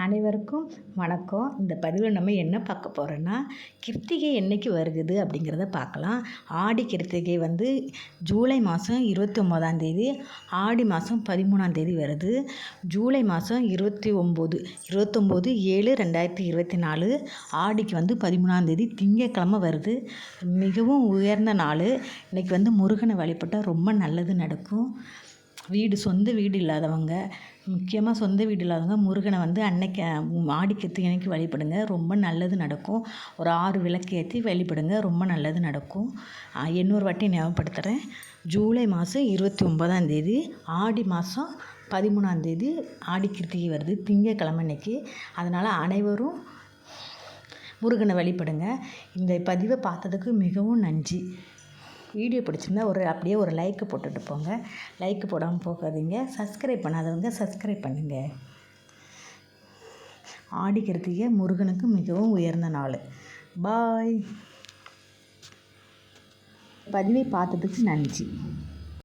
அனைவருக்கும் வணக்கம். இந்த பதிவில் நம்ம என்ன பார்க்க போகிறோன்னா, கிருத்திகை என்னைக்கு வருகுது அப்படிங்கிறத பார்க்கலாம். ஆடி கிருத்திகை வந்து ஜூலை மாதம் 29ஆந்தேதி, ஆடி மாதம் 13ஆந்தேதி வருது. ஜூலை மாதம் 29/7/2024, ஆடிக்கு வந்து 13ஆந்தேதி திங்கட்கிழமை வருது. மிகவும் உயர்ந்த நாள். இன்றைக்கி வந்து முருகனை வழிபட்டால் ரொம்ப நல்லது நடக்கும். சொந்த வீடு இல்லாதவங்க, முக்கியமாக சொந்த வீடு இல்லாதவங்க முருகனை வந்து அன்னைக்கு ஆடி கிருத்திகை அன்னைக்கு வழிபடுங்க, ரொம்ப நல்லது நடக்கும். ஒரு 6 விளக்கு ஏற்றி வழிபடுங்க, ரொம்ப நல்லது நடக்கும். இன்னொரு வாட்டி ஞாபகப்படுத்துகிறேன். ஜூலை மாதம் 29ஆந்தேதி, ஆடி மாதம் 13ஆந்தேதி ஆடி கிருத்திகை வருது, திங்கட்கிழமை அன்னைக்கு. அதனால் அனைவரும் முருகனை வழிபடுங்க. இந்த பதிவை பார்த்ததுக்கு மிகவும் நன்றி. வீடியோ பிடிச்சிருந்தா அப்படியே ஒரு லைக்கு போட்டுட்டு போங்க. லைக்கு போடாமல் போகாதீங்க. சப்ஸ்கிரைப் பண்ணாதவங்க சப்ஸ்கிரைப் பண்ணுங்கள். ஆடி கிருத்திகை முருகனுக்கு மிகவும் உயர்ந்த நாள். பாய். பதிவை பார்த்ததுக்கு நன்றி.